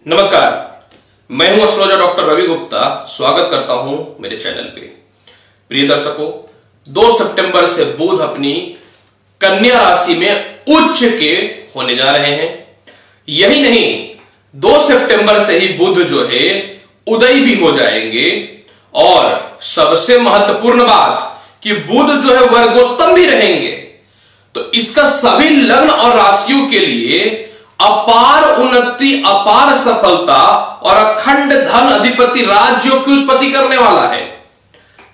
नमस्कार, मैं हूं एस्ट्रोलॉजर डॉक्टर रवि गुप्ता। स्वागत करता हूं मेरे चैनल पे। प्रिय दर्शकों, 2 सितंबर से बुध अपनी कन्या राशि में उच्च के होने जा रहे हैं। यही नहीं, 2 सितंबर से ही बुध जो है उदय भी हो जाएंगे। और सबसे महत्वपूर्ण बात कि बुध जो है वर्गोत्तम भी रहेंगे। तो इसका सभी लग्न और राशियों के लिए अपार उन्नति, अपार सफलता और अखंड धन अधिपति राज्यों की उत्पत्ति करने वाला है।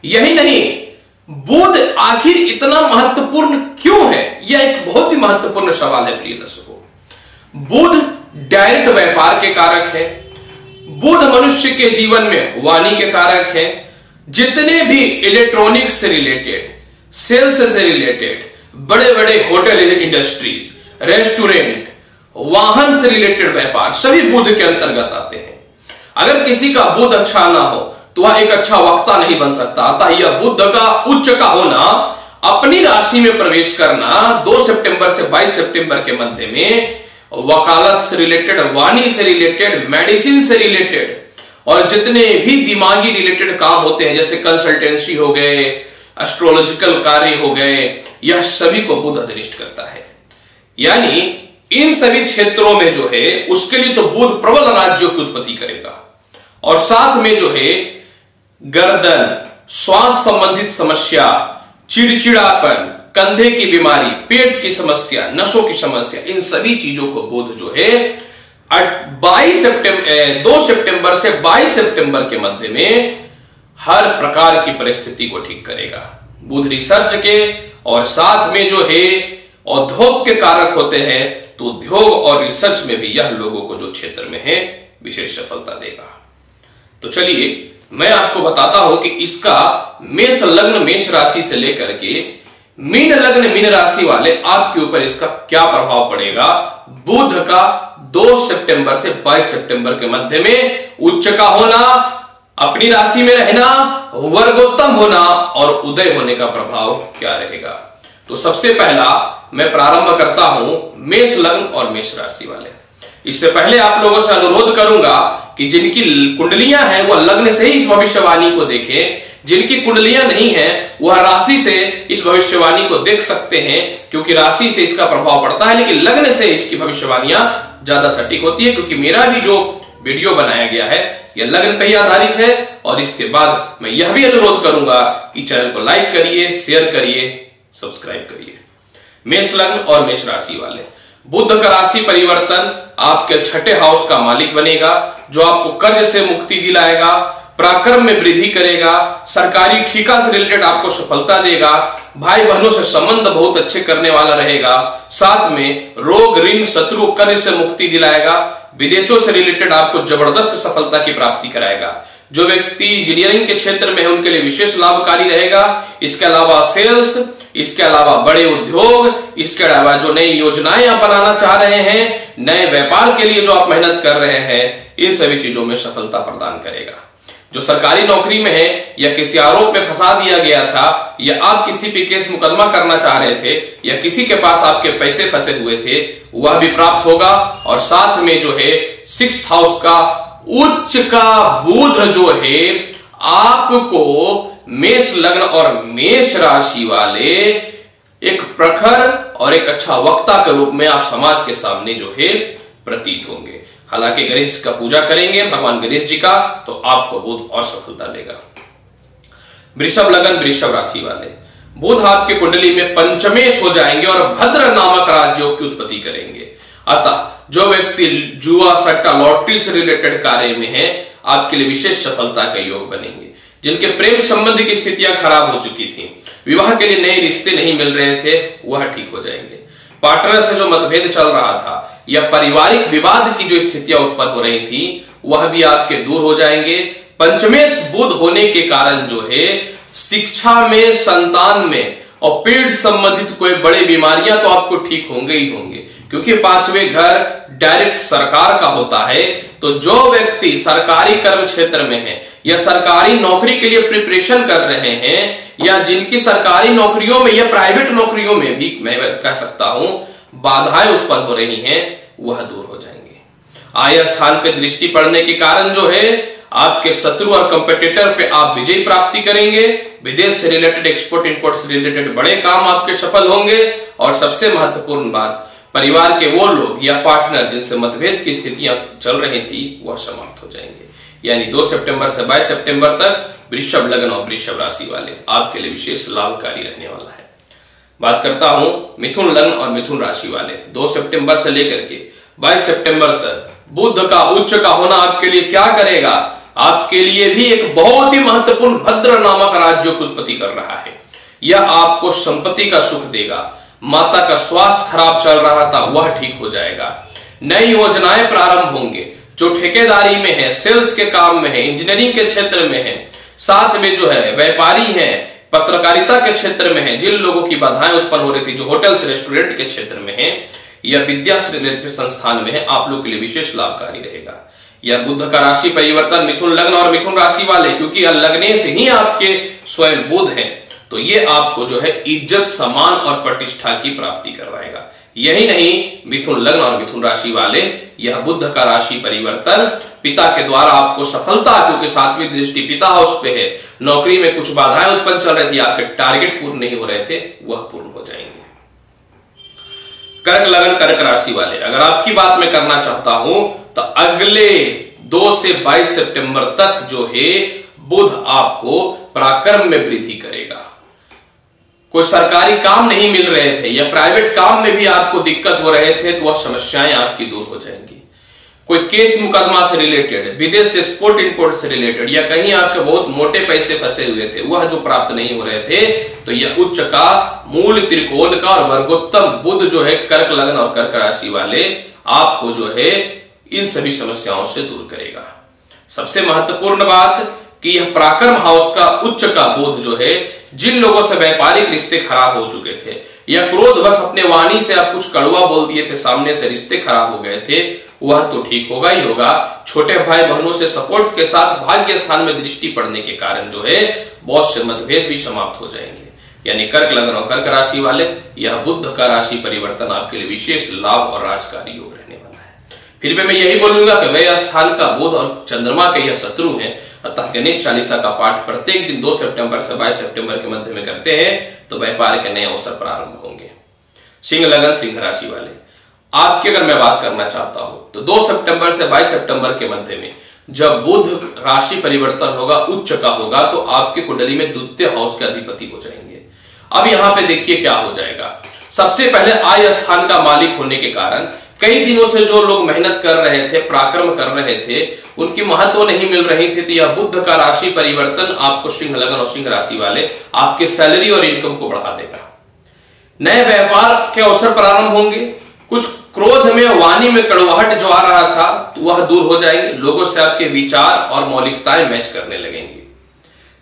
यही नहीं, बुध आखिर इतना महत्वपूर्ण क्यों है? यह एक बहुत ही महत्वपूर्ण सवाल है। प्रिय दर्शकों, बुध डायरेक्ट व्यापार के कारक है। बुध मनुष्य के जीवन में वाणी के कारक है। जितने भी इलेक्ट्रॉनिक्स से रिलेटेड, सेल्स से रिलेटेड, बड़े बड़े होटल इंडस्ट्रीज, रेस्टोरेंट, वाहन से रिलेटेड व्यापार सभी बुध के अंतर्गत आते हैं। अगर किसी का बुध अच्छा ना हो तो वह एक अच्छा वक्ता नहीं बन सकता। अतः यह बुध का उच्च का होना, अपनी राशि में प्रवेश करना 2 सितंबर से 22 सितंबर के मध्य में वकालत से रिलेटेड, वाणी से रिलेटेड, मेडिसिन से रिलेटेड और जितने भी दिमागी रिलेटेड काम होते हैं, जैसे कंसल्टेंसी हो गए, एस्ट्रोलॉजिकल कार्य हो गए, यह सभी को बुध अधिष्ठ करता है। यानी इन सभी क्षेत्रों में जो है उसके लिए तो बुध प्रबल राज्यों की उत्पत्ति करेगा। और साथ में जो है गर्दन, श्वास संबंधित समस्या, चिड़चिड़ापन, कंधे की बीमारी, पेट की समस्या, नसों की समस्या, इन सभी चीजों को बुध जो है 2 सितंबर से 22 सितंबर के मध्य में हर प्रकार की परिस्थिति को ठीक करेगा। बुध रिसर्च के और साथ में जो है उद्योग के कारक होते हैं, तो उद्योग और रिसर्च में भी यह लोगों को जो क्षेत्र में है विशेष सफलता देगा। तो चलिए मैं आपको बताता हूं कि इसका मेष लग्न, मेष राशि से लेकर के मीन लग्न, मीन राशि वाले आपके ऊपर इसका क्या प्रभाव पड़ेगा। बुध का 2 सितंबर से 22 सितंबर के मध्य में उच्च का होना, अपनी राशि में रहना, वर्गोत्तम होना और उदय होने का प्रभाव क्या रहेगा। तो सबसे पहला मैं प्रारंभ करता हूं मेष लग्न और मेष राशि वाले। इससे पहले आप लोगों से अनुरोध करूंगा कि जिनकी कुंडलियां हैं वह लग्न से ही इस भविष्यवाणी को देखें। जिनकी कुंडलियां नहीं है वह राशि से इस भविष्यवाणी को देख सकते हैं, क्योंकि राशि से इसका प्रभाव पड़ता है, लेकिन लग्न से इसकी भविष्यवाणियां ज्यादा सटीक होती है। क्योंकि मेरा भी जो वीडियो बनाया गया है यह लग्न पर ही आधारित है। और इसके बाद मैं यह भी अनुरोध करूंगा कि चैनल को लाइक करिए, शेयर करिए, सब्सक्राइब करिए। मेष लग्न और मेष राशि वाले, बुध का राशि परिवर्तन आपके 6ठे हाउस का मालिक बनेगा, जो आपको कर्ज से मुक्ति दिलाएगा, पराक्रम में वृद्धि करेगा, सरकारी ठेका से रिलेटेड आपको सफलता देगा, भाई बहनों से संबंध बहुत अच्छे करने वाला रहेगा, साथ में रोग, ऋण, शत्रु, कर्ज से मुक्ति दिलाएगा, विदेशों से रिलेटेड आपको जबरदस्त सफलता की प्राप्ति कराएगा। जो व्यक्ति इंजीनियरिंग के क्षेत्र में है उनके लिए विशेष लाभकारी रहेगा। इसके अलावा सेल्स, इसके अलावा बड़े उद्योग, इसके अलावा जो नई योजनाएं आप बनाना चाह रहे हैं, नए व्यापार के लिए जो आप मेहनत कर रहे हैं, इन सभी चीजों में सफलता प्रदान करेगा। जो सरकारी नौकरी में है या किसी आरोप में फंसा दिया गया था, या आप किसी पे केस मुकदमा करना चाह रहे थे, या किसी के पास आपके पैसे फंसे हुए थे, वह भी प्राप्त होगा। और साथ में जो है 6th हाउस का उच्च का बुध जो है आपको मेष लग्न और मेष राशि वाले एक प्रखर और एक अच्छा वक्ता के रूप में आप समाज के सामने जो है प्रतीत होंगे। हालांकि गणेश का पूजा करेंगे, भगवान गणेश जी का, तो आपको बुध और सफलता देगा। वृषभ लग्न, वृषभ राशि वाले, बुध आपकी कुंडली में पंचमेश हो जाएंगे और भद्र नामक राज्यों की उत्पत्ति करेंगे। अतः जो व्यक्ति जुआ, सट्टा, लॉटरी से रिलेटेड कार्य में है, आपके लिए विशेष सफलता के योग बनेंगे। जिनके प्रेम संबंध की स्थितियां खराब हो चुकी थी, विवाह के लिए नए रिश्ते नहीं मिल रहे थे, वह ठीक हो जाएंगे। पार्टनर से जो मतभेद चल रहा था या पारिवारिक विवाद की जो स्थितियां उत्पन्न हो रही थी, वह भी आपके दूर हो जाएंगे। पंचमेश बुध होने के कारण जो है शिक्षा में, संतान में और पेट संबंधित कोई बड़ी बीमारियां तो आपको ठीक होंगे ही होंगे, क्योंकि 5वें घर डायरेक्ट सरकार का होता है। तो जो व्यक्ति सरकारी कर्म क्षेत्र में है या सरकारी नौकरी के लिए प्रिपरेशन कर रहे हैं, या जिनकी सरकारी नौकरियों में या प्राइवेट नौकरियों में भी मैं कह सकता हूं बाधाएं उत्पन्न हो रही हैं, वह दूर हो जाएंगे। आय स्थान पे दृष्टि पड़ने के कारण जो है आपके शत्रु और कंपेटिटर पे आप विजय प्राप्ति करेंगे। विदेश से रिलेटेड, एक्सपोर्ट इंपोर्ट से रिलेटेड बड़े काम आपके सफल होंगे। और सबसे महत्वपूर्ण बात, परिवार के वो लोग या पार्टनर जिनसे मतभेद की स्थितियां चल रही थी वह समाप्त हो जाएंगे। यानी 2 सितंबर से 22 सितंबर तक वृषभ लग्न और वृषभ राशि वाले आपके लिए विशेष लाभकारी रहने वाला है। बात करता हूं मिथुन लग्न और मिथुन राशि वाले। 2 सितंबर से लेकर के 22 सितंबर तक बुध का उच्च का होना आपके लिए क्या करेगा? आपके लिए भी एक बहुत ही महत्वपूर्ण भद्र नामक राज्य की उत्पत्ति कर रहा है। यह आपको संपत्ति का सुख देगा। माता का स्वास्थ्य खराब चल रहा था वह ठीक हो जाएगा। नई योजनाएं प्रारंभ होंगे। जो ठेकेदारी में है, सेल्स के काम में है, इंजीनियरिंग के क्षेत्र में है, साथ में जो है व्यापारी है, पत्रकारिता के क्षेत्र में है, जिन लोगों की बाधाएं उत्पन्न हो रही थी, जो होटल्स रेस्टोरेंट के क्षेत्र में है या विद्या से रिलेटेड संस्थान में है, आप लोग के लिए विशेष लाभकारी रहेगा। यह बुध का राशि परिवर्तन मिथुन लग्न और मिथुन राशि वाले, क्योंकि लग्ने से ही आपके स्वयं बुध है, तो ये आपको जो है इज्जत, सम्मान और प्रतिष्ठा की प्राप्ति करवाएगा। यही नहीं, मिथुन लग्न और मिथुन राशि वाले, यह बुध का राशि परिवर्तन पिता के द्वारा आपको सफलता, क्योंकि 7वीं दृष्टि पिता हाउस पे है, नौकरी में कुछ बाधाएं उत्पन्न चल रही थी, आपके टारगेट पूर्ण नहीं हो रहे थे, वह पूर्ण हो जाएंगे। कर्क लग्न कर्क राशि वाले, अगर आपकी बात मैं करना चाहता हूं तो अगले 2 से 22 सितंबर तक जो है बुध आपको पराक्रम में वृद्धि करेगा। कोई सरकारी काम नहीं मिल रहे थे या प्राइवेट काम में भी आपको दिक्कत हो रहे थे तो वह समस्याएं आपकी दूर हो जाएंगी। कोई केस मुकदमा से रिलेटेड, विदेश से एक्सपोर्ट इंपोर्ट से रिलेटेड, या कहीं आपके बहुत मोटे पैसे फंसे हुए थे वह जो प्राप्त नहीं हो रहे थे, तो यह उच्च का मूल त्रिकोण का और वर्गोत्तम बुध जो है कर्क लग्न और कर्क राशि वाले आपको जो है इन सभी समस्याओं से दूर करेगा। सबसे महत्वपूर्ण बात कि यह पराक्रम हाउस का उच्च का बोध जो है, जिन लोगों से व्यापारिक रिश्ते खराब हो चुके थे या क्रोधवश अपने वाणी से आप कुछ कड़वा बोल दिए थे, सामने से रिश्ते खराब हो गए थे, वह तो ठीक होगा ही होगा। छोटे भाई बहनों से सपोर्ट के साथ भाग्य स्थान में दृष्टि पड़ने के कारण जो है बहुत से मतभेद भी समाप्त हो जाएंगे। यानी कर्क लग्न और कर्क राशि वाले, यह बुध का राशि परिवर्तन आपके लिए विशेष लाभ और राजकारी योग रहने वाला है। फिर भी मैं यही बोलूंगा कि व्यय स्थान का बुध और चंद्रमा के यह शत्रु हैं, अतः गणेश चालीसा का पाठ प्रत्येक दिन 2 सितंबर से 22 सितंबर के मध्य में करते हैं तो व्यापार के नए अवसर प्रारंभ होंगे। सिंह लगन सिंह राशि वाले, आपकी अगर मैं बात करना चाहता हूं तो 2 सितंबर से 22 सितंबर के मध्य में जब बुध राशि परिवर्तन होगा, उच्च का होगा, तो आपकी कुंडली में द्वितीय हाउस के अधिपति हो जाएंगे। अब यहां पे देखिए क्या हो जाएगा। सबसे पहले आय स्थान का मालिक होने के कारण कई दिनों से जो लोग मेहनत कर रहे थे, पराक्रम कर रहे थे, उनकी महत्व नहीं मिल रही थी, तो यह बुध का राशि परिवर्तन आपको सिंह लगन और सिंह राशि वाले आपके सैलरी और इनकम को बढ़ा देगा। नए व्यापार के अवसर प्रारंभ होंगे। कुछ क्रोध में, वाणी में कड़वाहट जो आ रहा था तो वह दूर हो जाएंगे। लोगों से आपके विचार और मौलिकताएं मैच करने लगेंगे।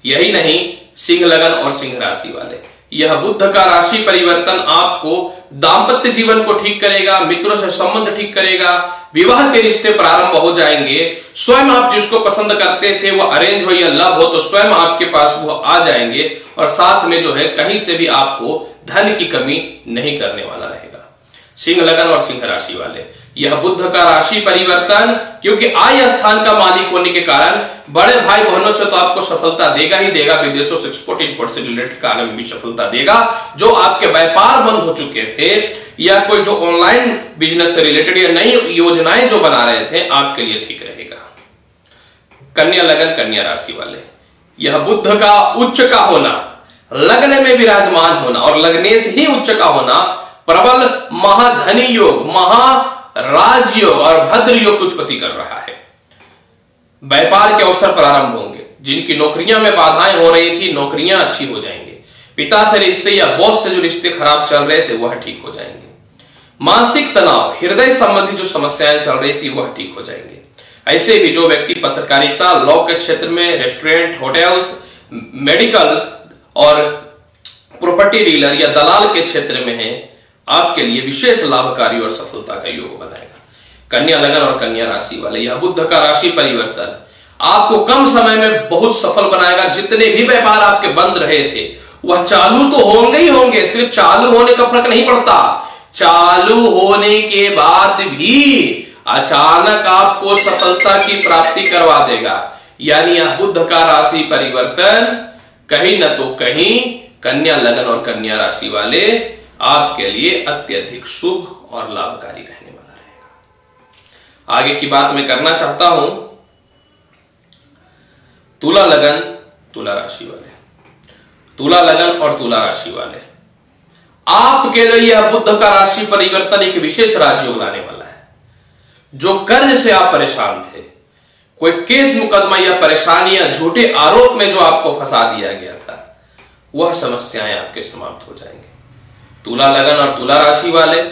यही नहीं, सिंह लगन और सिंह राशि वाले, यह बुध का राशि परिवर्तन आपको दाम्पत्य जीवन को ठीक करेगा, मित्रों से संबंध ठीक करेगा, विवाह के रिश्ते प्रारंभ हो जाएंगे। स्वयं आप जिसको पसंद करते थे वो अरेंज हो या लव हो तो स्वयं आपके पास वो आ जाएंगे। और साथ में जो है कहीं से भी आपको धन की कमी नहीं करने वाला रहेगा। सिंह लगन और सिंह राशि वाले, यह बुध का राशि परिवर्तन, क्योंकि आय स्थान का मालिक होने के कारण बड़े भाई बहनों से तो आपको सफलता देगा ही देगा, विदेशों से एक्सपोर्ट इंपोर्ट से रिलेटेड कार्य में भी सफलता देगा। जो आपके व्यापार बंद हो चुके थे या कोई जो ऑनलाइन बिजनेस से रिलेटेड या नई योजनाएं जो बना रहे थे, आपके लिए ठीक रहेगा। कन्या लगन कन्या राशि वाले, यह बुध का उच्च का होना, लग्न में विराजमान होना और लग्ने से ही उच्च का होना प्रबल महाधनी योग, महाराज योग और भद्र योग की उत्पत्ति कर रहा है। व्यापार के अवसर प्रारंभ होंगे। जिनकी नौकरियां में बाधाएं हो रही थी, नौकरियां अच्छी हो जाएंगे। पिता से रिश्ते या बॉस से जो रिश्ते खराब चल रहे थे वह ठीक हो जाएंगे। मानसिक तनाव, हृदय संबंधी जो समस्याएं चल रही थी वह ठीक हो जाएंगे। ऐसे भी जो व्यक्ति पत्रकारिता, लॉ के क्षेत्र में, रेस्टोरेंट, होटल्स, मेडिकल और प्रॉपर्टी डीलर या दलाल के क्षेत्र में है, आपके लिए विशेष लाभकारी और सफलता का योग बनाएगा। कन्या लगन और कन्या राशि वाले, यह बुध का राशि परिवर्तन आपको कम समय में बहुत सफल बनाएगा। जितने भी व्यापार आपके बंद रहे थे वह चालू तो होंगे ही होंगे। सिर्फ चालू होने का फर्क नहीं पड़ता, चालू होने के बाद भी अचानक आपको सफलता की प्राप्ति करवा देगा। यानी यह बुध का राशि परिवर्तन कहीं न तो कहीं कन्या लगन और कन्या राशि वाले आपके लिए अत्यधिक शुभ और लाभकारी रहने वाला रहेगा। आगे की बात मैं करना चाहता हूं तुला लगन तुला राशि वाले, तुला लगन और तुला राशि वाले आपके लिए यह बुध का राशि परिवर्तन एक विशेष राजयोग लाने वाला है। जो कर्ज से आप परेशान थे, कोई केस मुकदमा या परेशानी या झूठे आरोप में जो आपको फंसा दिया गया था, वह समस्याएं आपके समाप्त हो जाएंगे। तुला लगन और तुला राशि वाले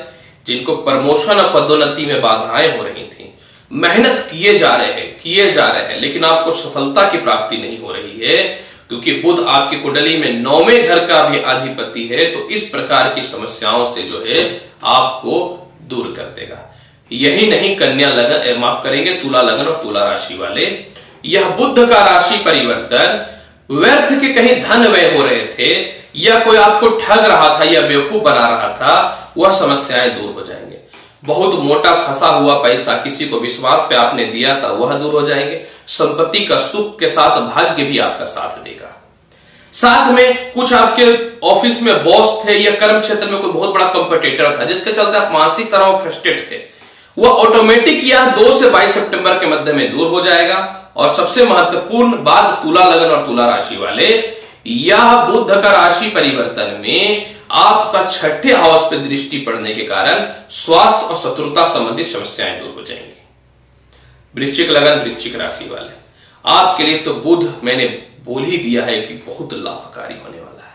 जिनको प्रमोशन और पदोन्नति में बाधाएं हो रही थी, मेहनत किए जा रहे हैं लेकिन आपको सफलता की प्राप्ति नहीं हो रही है, क्योंकि बुध आपकी कुंडली में 9वें घर का भी अधिपति है, तो इस प्रकार की समस्याओं से जो है आपको दूर कर देगा। यही नहीं, कन्या लगन माफ करेंगे तुला लगन और तुला राशि वाले यह बुध का राशि परिवर्तन व्यर्थ के कहीं धन व्यय हो रहे थे या कोई आपको ठग रहा था या बेवकूफ बना रहा था, वह समस्याएं दूर हो जाएंगे। बहुत मोटा फंसा हुआ पैसा किसी को विश्वास पे आपने दिया था, वह दूर हो जाएंगे। संपत्ति का सुख के साथ भाग्य भी आपका साथ देगा। साथ में कुछ आपके ऑफिस में बॉस थे या कर्म क्षेत्र में कोई बहुत बड़ा कंपटीटर था जिसके चलते आप मानसिक तनाव फ्रस्ट्रेट थे, वह ऑटोमेटिक या 2 से 22 सितंबर के मध्य में दूर हो जाएगा। और सबसे महत्वपूर्ण बात तुला लगन और तुला राशि वाले, यह बुध का राशि परिवर्तन में आपका 6ठे हाउस पे दृष्टि पड़ने के कारण स्वास्थ्य और शत्रुता संबंधित समस्याएं दूर हो जाएंगी। वृश्चिक लगन वृश्चिक राशि वाले आपके लिए तो बुध मैंने बोल ही दिया है कि बहुत लाभकारी होने वाला है।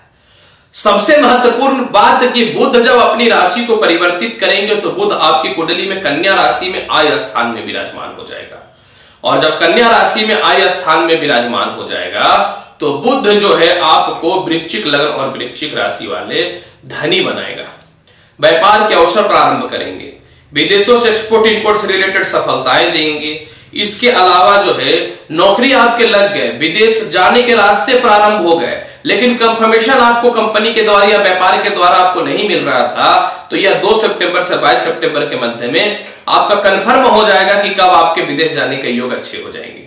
सबसे महत्वपूर्ण बात कि बुध जब अपनी राशि को परिवर्तित करेंगे तो बुध आपकी कुंडली में कन्या राशि में आय स्थान में विराजमान हो जाएगा। और जब कन्या राशि में आय स्थान में विराजमान हो जाएगा तो बुध जो है आपको वृश्चिक लगन और वृश्चिक राशि वाले धनी बनाएगा। व्यापार के अवसर प्रारंभ करेंगे, विदेशों से एक्सपोर्ट इंपोर्ट से रिलेटेड सफलताएं देंगे। इसके अलावा जो है नौकरी आपके लग गए, विदेश जाने के रास्ते प्रारंभ हो गए, लेकिन कंफर्मेशन आपको कंपनी के द्वारा या व्यापार के द्वारा आपको नहीं मिल रहा था, तो यह 2 सितंबर से 22 सितंबर के मध्य में आपका कंफर्म हो जाएगा कि कब आपके विदेश जाने के योग अच्छे हो जाएंगे।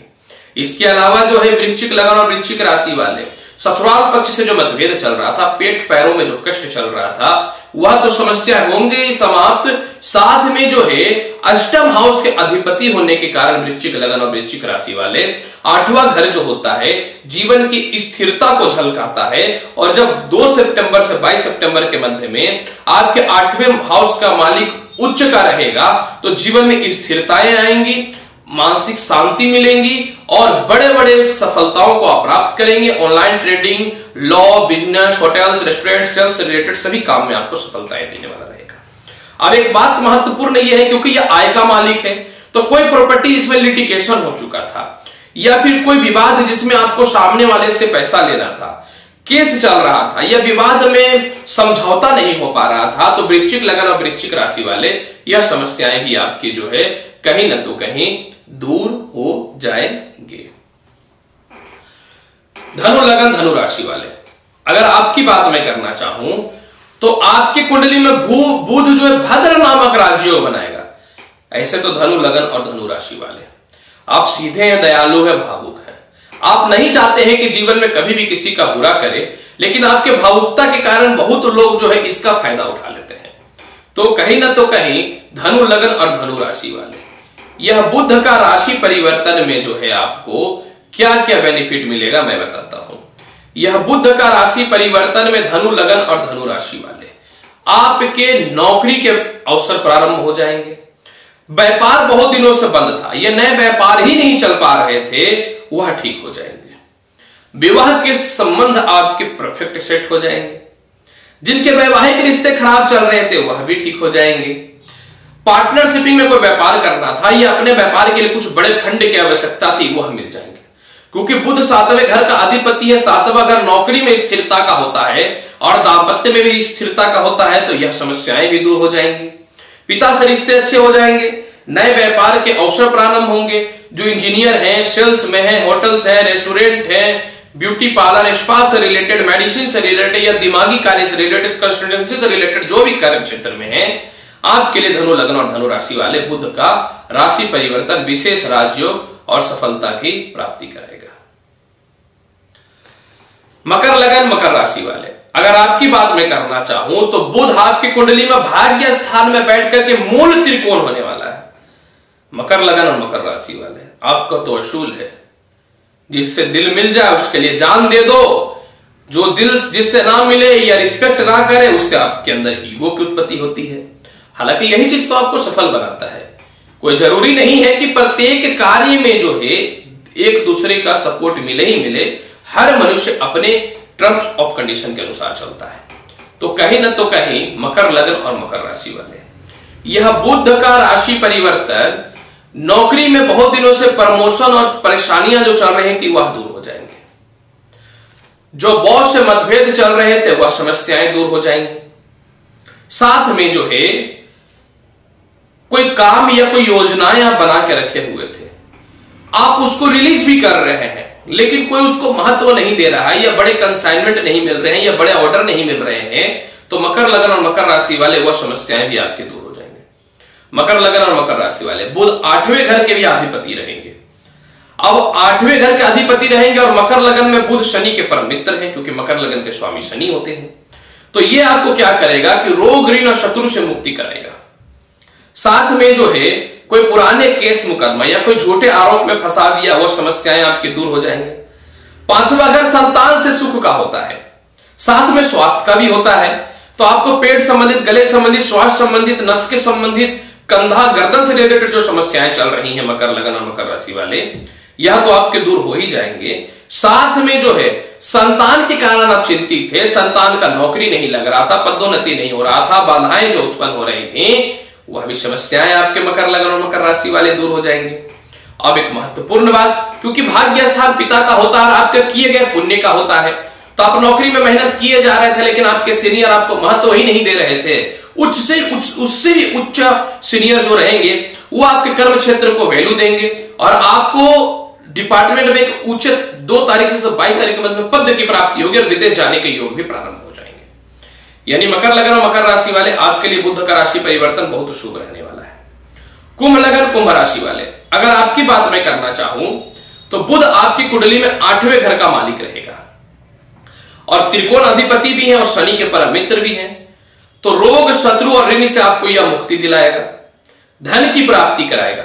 इसके अलावा जो है वृश्चिक लगन और वृश्चिक राशि वाले ससुराल पक्ष से जो मतभेद चल रहा था, पेट पैरों में जो कष्ट चल रहा था, वह तो समस्या होंगे समाप्त। साथ में जो है अष्टम हाउस के अधिपति होने के कारण वृश्चिक लगन और वृश्चिक राशि वाले 8वां घर जो होता है जीवन की स्थिरता को झलकाता है। और जब 2 सितंबर से 22 सितंबर के मध्य में आपके 8वें हाउस का मालिक उच्च का रहेगा तो जीवन में स्थिरताएं आएंगी, मानसिक शांति मिलेंगी और बड़े बड़े सफलताओं को आप प्राप्त करेंगे। Online trading, law, business, hotels, restaurant, sales से रिलेटेड सभी काम में आपको सफलताएं देने वाला रहेगा। अब एक बात महत्वपूर्ण यह है, क्योंकि यह आय का मालिक है तो कोई प्रॉपर्टी इसमें लिटिगेशन हो चुका था या फिर कोई विवाद जिसमें आपको सामने वाले से पैसा लेना था, केस चल रहा था या विवाद में समझौता नहीं हो पा रहा था, तो वृश्चिक लगन और वृश्चिक राशि वाले यह समस्याएं भी आपकी जो है कहीं न तो कहीं दूर हो जाएंगे। धनु लगन धनु राशि वाले, अगर आपकी बात मैं करना चाहूं तो आपकी कुंडली में बुध जो है भद्र नामक राजयोग बनाएगा। ऐसे तो धनु लगन और धनु राशि वाले आप सीधे हैं, दयालु हैं, भावुक हैं। आप नहीं चाहते हैं कि जीवन में कभी भी किसी का बुरा करे, लेकिन आपके भावुकता के कारण बहुत लोग जो है इसका फायदा उठा लेते हैं। तो कहीं ना तो कहीं धनु लगन और धनु राशि वाले यह बुध का राशि परिवर्तन में जो है आपको क्या क्या बेनिफिट मिलेगा मैं बताता हूं। यह बुध का राशि परिवर्तन में धनु लगन और धनु राशि वाले आपके नौकरी के अवसर प्रारंभ हो जाएंगे। व्यापार बहुत दिनों से बंद था, यह नए व्यापार ही नहीं चल पा रहे थे, वह ठीक हो जाएंगे। विवाह के संबंध आपके परफेक्ट सेट हो जाएंगे। जिनके वैवाहिक रिश्ते खराब चल रहे थे वह भी ठीक हो जाएंगे। पार्टनरशिपिंग में कोई व्यापार करना था या अपने व्यापार के लिए कुछ बड़े फंड की आवश्यकता थी, वह मिल जाएंगे, क्योंकि बुध 7वें घर का अधिपति है। 7वां घर नौकरी में स्थिरता का होता है और दांपत्य में भी स्थिरता का होता है, तो यह समस्याएं भी दूर हो जाएंगी। पिता से रिश्ते अच्छे हो जाएंगे, नए व्यापार के अवसर प्रारंभ होंगे। जो इंजीनियर हैं, सेल्स में हैं, होटल्स हैं, रेस्टोरेंट हैं, ब्यूटी पार्लर, स्पा से रिलेटेड, मेडिसिन से रिलेटेड या दिमागी कार्य से रिलेटेड, कंसल्टेंसी से रिलेटेड जो भी कार्य क्षेत्र में है, आपके लिए धनु लग्न और धनु राशि वाले बुध का राशि परिवर्तन विशेष राजयोग और सफलता की प्राप्ति करेगा। मकर लग्न मकर राशि वाले, अगर आपकी बात मैं करना चाहूं तो बुध आपकी कुंडली में भाग्य स्थान में बैठ करके मूल त्रिकोण होने वाला है। मकर लग्न और मकर राशि वाले, आपका तो असूल है, जिससे दिल मिल जाए उसके लिए जान दे दो। जो दिल जिससे ना मिले या रिस्पेक्ट ना करे उससे आपके अंदर ईगो की उत्पत्ति होती है। हालांकि यही चीज तो आपको सफल बनाता है। कोई जरूरी नहीं है कि प्रत्येक कार्य में जो है एक दूसरे का सपोर्ट मिले ही मिले। हर मनुष्य अपने टर्म्स ऑफ कंडीशन के अनुसार चलता है। तो कहीं ना तो कहीं मकर लग्न और मकर राशि वाले, यह बुध का राशि परिवर्तन नौकरी में बहुत दिनों से प्रमोशन और परेशानियां जो चल रही थी वह दूर हो जाएंगे। जो बॉस से मतभेद चल रहे थे वह समस्याएं दूर हो जाएंगी। साथ में जो है कोई काम या कोई योजनाएं आप बना के रखे हुए थे, आप उसको रिलीज भी कर रहे हैं लेकिन कोई उसको महत्व नहीं दे रहा है, या बड़े कंसाइनमेंट नहीं मिल रहे हैं, या बड़े ऑर्डर नहीं मिल रहे हैं, तो मकर लग्न और मकर राशि वाले वह समस्याएं भी आपके दूर हो जाएंगे। मकर लग्न और मकर राशि वाले बुध 8वें घर के भी अधिपति रहेंगे। अब 8वें घर के अधिपति रहेंगे और मकर लग्न में बुध शनि के परम मित्र हैं, क्योंकि मकर लग्न के स्वामी शनि होते हैं। तो ये आपको क्या करेगा कि रोग ऋण और शत्रु से मुक्ति कराएगा। साथ में जो है कोई पुराने केस मुकदमा या कोई झूठे आरोप में फंसा दिया वो समस्याएं आपके दूर हो जाएंगे। 5वां घर संतान से सुख का होता है, साथ में स्वास्थ्य का भी होता है। तो आपको पेट संबंधित, गले संबंधित, स्वास्थ्य संबंधित, नस के संबंधित, कंधा गर्दन से रिलेटेड जो समस्याएं चल रही हैं मकर लग्न और मकर राशि वाले, यह तो आपके दूर हो ही जाएंगे। साथ में जो है संतान के कारण आप चिंतित थे, संतान का नौकरी नहीं लग रहा था, पदोन्नति नहीं हो रहा था, बाधाएं जो उत्पन्न हो रही थी वह भी समस्याएं आपके मकर लग्न और मकर राशि वाले दूर हो जाएंगे। अब एक महत्वपूर्ण बात, क्योंकि भाग्य स्थान पिता का होता है और आपके किए गए पुण्य का होता है, तो आप नौकरी में मेहनत किए जा रहे थे लेकिन आपके सीनियर आपको महत्व ही नहीं दे रहे थे। उससे भी उच्च सीनियर जो रहेंगे वो आपके कर्म क्षेत्र को वैल्यू देंगे और आपको डिपार्टमेंट में एक उच्च 2 तारीख से 22 तारीख के मध्य में पद की प्राप्ति होगी और विदेश जाने के योग भी प्रारंभ हो जाएंगे। यानी मकर लग्न और मकर राशि वाले आपके लिए बुध का राशि परिवर्तन बहुत शुभ रहने वाला है। कुंभ लग्न कुंभ राशि वाले, अगर आपकी बात मैं करना चाहूं तो बुध आपकी कुंडली में 8वें घर का मालिक रहेगा और त्रिकोण अधिपति भी है और शनि के परम मित्र भी है। तो रोग शत्रु और ऋण से आपको यह मुक्ति दिलाएगा, धन की प्राप्ति कराएगा।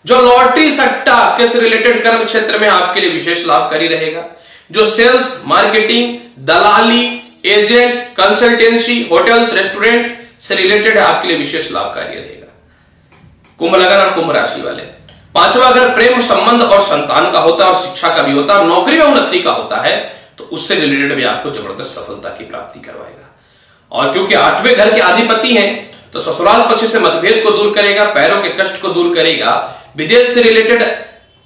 जो लॉटरी सट्टा के से रिलेटेड कर्म क्षेत्र में आपके लिए विशेष लाभकारी रहेगा। जो सेल्स, मार्केटिंग, दलाली, एजेंट, कंसल्टेंसी, होटल्स, रेस्टोरेंट से रिलेटेड आपके लिए विशेष लाभकारी रहेगा। कुंभ लग्न और कुंभ राशि वाले, 5वां घर प्रेम संबंध और संतान का होता है और शिक्षा का भी होता है और नौकरी में उन्नति का होता है, तो उससे रिलेटेड भी आपको जबरदस्त सफलता की प्राप्ति करवाएगा। और क्योंकि 8वें घर के अधिपति हैं तो ससुराल पक्ष से मतभेद को दूर करेगा, पैरों के कष्ट को दूर करेगा, विदेश से रिलेटेड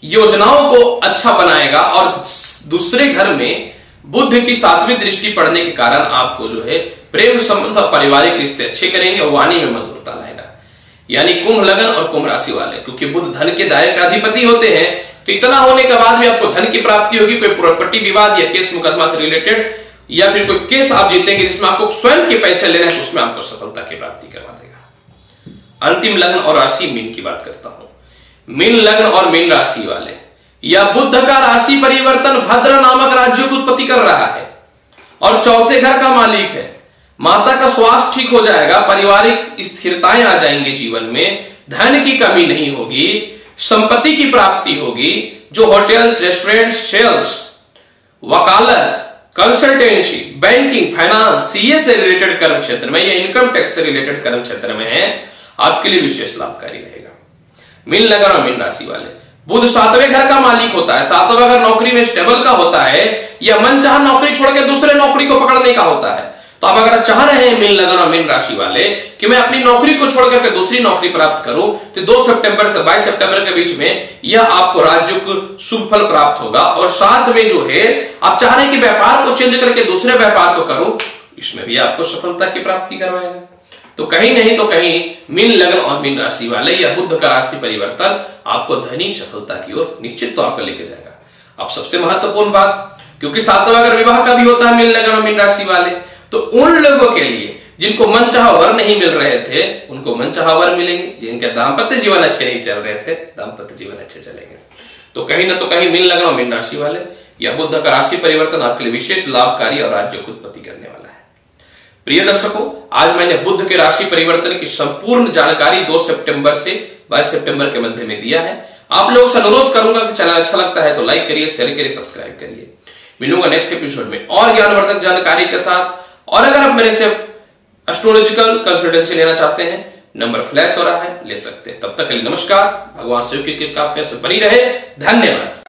योजनाओं को अच्छा बनाएगा और दूसरे घर में बुध की 7वीं दृष्टि पड़ने के कारण आपको जो है प्रेम संबंध और पारिवारिक रिश्ते अच्छे करेंगे और वाणी में मधुरता लाएगा। यानी कुंभ लग्न और कुंभ राशि वाले, क्योंकि बुध धन के डायरेक्ट अधिपति होते हैं, तो इतना होने के बाद भी आपको धन की प्राप्ति होगी। कोई प्रॉपर्टी विवाद या केस मुकदमा से रिलेटेड या फिर कोई केस आप जीतेंगे जिसमें आपको स्वयं के पैसे लेने हैं, उसमें आपको सफलता की प्राप्ति करवा देगा। अंतिम लग्न और राशि मीन की बात करता हूं। मीन लग्न और मीन राशि वाले, यह बुध का राशि परिवर्तन भद्र नामक राज्य की उत्पत्ति कर रहा है और 4थे घर का मालिक है। माता का स्वास्थ्य ठीक हो जाएगा, पारिवारिक स्थिरताएं आ जाएंगे जीवन में, धन की कमी नहीं होगी, संपत्ति की प्राप्ति होगी। जो होटल्स, रेस्टोरेंट, सेल्स, वकालत, कंसल्टेंसी, बैंकिंग, फाइनेंस, सीए से रिलेटेड कर्म क्षेत्र में या इनकम टैक्स से रिलेटेड कर्म क्षेत्र में है, आपके लिए विशेष लाभकारी रहेगा। मीन लग्न और मीन राशि वाले, बुध 7वें घर का मालिक होता है। 7वां घर नौकरी में स्टेबल का होता है या मनचाहा नौकरी छोड़ के दूसरे नौकरी को पकड़ने का होता है। तो आप अगर चाह रहे हैं मीन लग्न और मीन राशि वाले कि मैं अपनी नौकरी को छोड़ करके दूसरी नौकरी प्राप्त करूं, तो 2 सितंबर से 22 सितंबर के बीच में यह आपको राज्य शुभ फल प्राप्त होगा। और साथ में जो है आप चाह रहे हैं कि व्यापार को चेंज करके दूसरे व्यापार को करूं, इसमें भी आपको सफलता की प्राप्ति करवाएगा। तो कहीं नहीं तो कहीं मीन लग्न और मीन राशि वाले या बुध का राशि परिवर्तन आपको धनी सफलता की ओर निश्चित तौर पर लेके जाएगा। अब सबसे महत्वपूर्ण बात, क्योंकि 7वां घर विवाह का भी होता है मीन लग्न और मीन राशि वाले, तो उन लोगों के लिए जिनको मनचाहा वर नहीं मिल रहे थे उनको मनचाहा वर मिलेंगे, जिनके दाम्पत्य जीवन अच्छे नहीं चल रहे थे दाम्पत्य जीवन अच्छे चलेंगे। तो कहीं ना तो कहीं मीन लग्न और मीन राशि वाले, यह बुध का राशि परिवर्तन आपके लिए विशेष लाभकारी और राज्य को उत्पत्ति करने वाला है। प्रिय दर्शकों, आज मैंने बुध के राशि परिवर्तन की संपूर्ण जानकारी 2 सितंबर से 22 सितंबर के मध्य में दिया है। आप लोगों से अनुरोध करूंगा कि चैनल अच्छा लगता है तो लाइक करिए, शेयर करिए, सब्सक्राइब करिए। मिलूंगा नेक्स्ट एपिसोड में और ज्ञानवर्धक जानकारी के साथ। और अगर आप मेरे से एस्ट्रोलॉजिकल कंसल्टेंसी लेना चाहते हैं, नंबर फ्लैश हो रहा है, ले सकते हैं। तब तक के लिए नमस्कार। भगवान शिव की कृपा आप में से बनी रहे। धन्यवाद।